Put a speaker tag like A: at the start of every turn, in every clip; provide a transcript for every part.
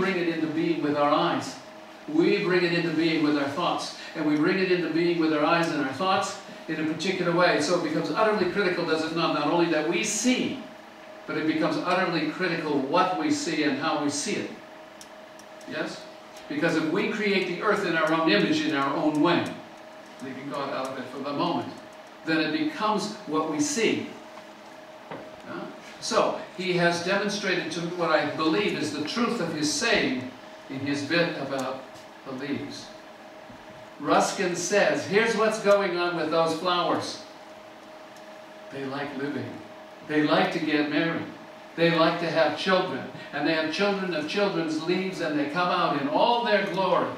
A: bring it into being with our eyes. We bring it into being with our thoughts. And we bring it into being with our eyes and our thoughts in a particular way. So it becomes utterly critical, does it not? Not only that we see, but it becomes utterly critical what we see and how we see it. Yes? Because if we create the earth in our own image, in our own way, leaving God out of it for the moment, then it becomes what we see. Yeah? So, he has demonstrated to me what I believe is the truth of his saying in his bit about the leaves. Ruskin says, here's what's going on with those flowers. They like living. They like to get married. They like to have children. And they have children of children's leaves, and they come out in all their glory.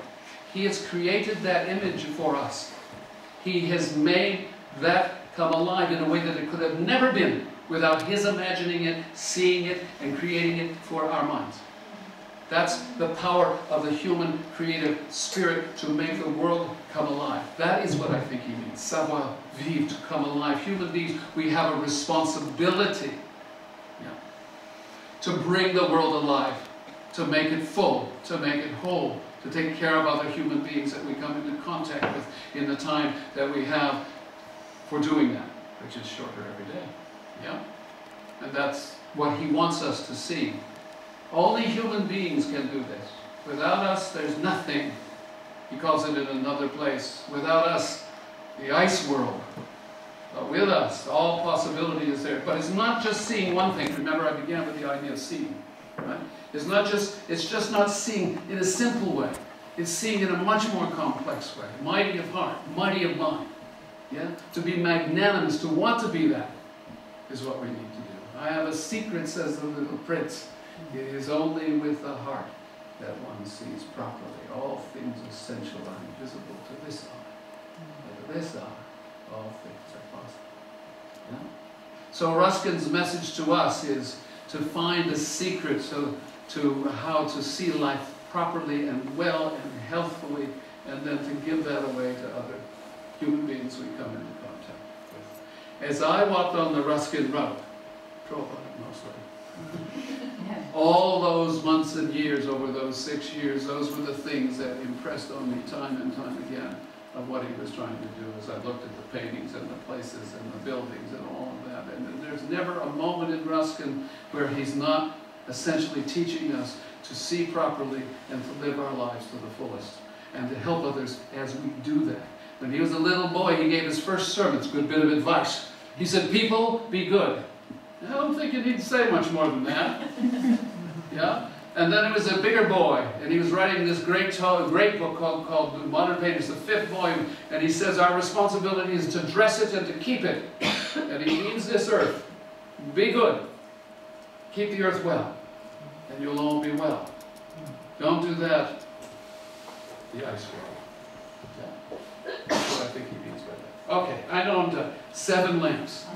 A: He has created that image for us. He has made that come alive in a way that it could have never been without his imagining it, seeing it, and creating it for our minds. That's the power of the human creative spirit to make the world come alive. That is what I think he means. Savoir vivre, to come alive. Human beings, we have a responsibility to bring the world alive, to make it full, to make it whole, to take care of other human beings that we come into contact with in the time that we have for doing that, which is shorter every day. Yeah? And that's what he wants us to see. Only human beings can do this. Without us, there's nothing. He calls it in another place. Without us, the ice world. But with us, all possibility is there. But it's not just seeing one thing. Remember, I began with the idea of seeing. Right? It's just not seeing in a simple way. It's seeing in a much more complex way. Mighty of heart, mighty of mind. Yeah? To be magnanimous, to want to be that, is what we need to do. I have a secret, says the little prince. It is only with the heart that one sees properly. All things essential are invisible to this eye. But to this eye, all things are possible. Yeah? So Ruskin's message to us is to find the secret to how to see life properly and well and healthfully, and then to give that away to other human beings we come into contact with. As I walked on the Ruskin Road, drove on it mostly, all those months and years, over those 6 years, those were the things that impressed on me time and time again of what he was trying to do as I looked at the paintings and the places and the buildings and all of that. And there's never a moment in Ruskin where he's not essentially teaching us to see properly and to live our lives to the fullest and to help others as we do that. When he was a little boy, he gave his first sermons, good bit of advice. He said, people, be good. I don't think you need to say much more than that. Yeah? And then he was a bigger boy, and he was writing this great book called Modern Painters, the 5th volume, and he says our responsibility is to dress it and to keep it. And he means this earth. Be good. Keep the earth well, and you'll all be well. Don't do that, the ice world. Yeah. That's what I think he means by that. Okay, I know I'm done. 7 lamps.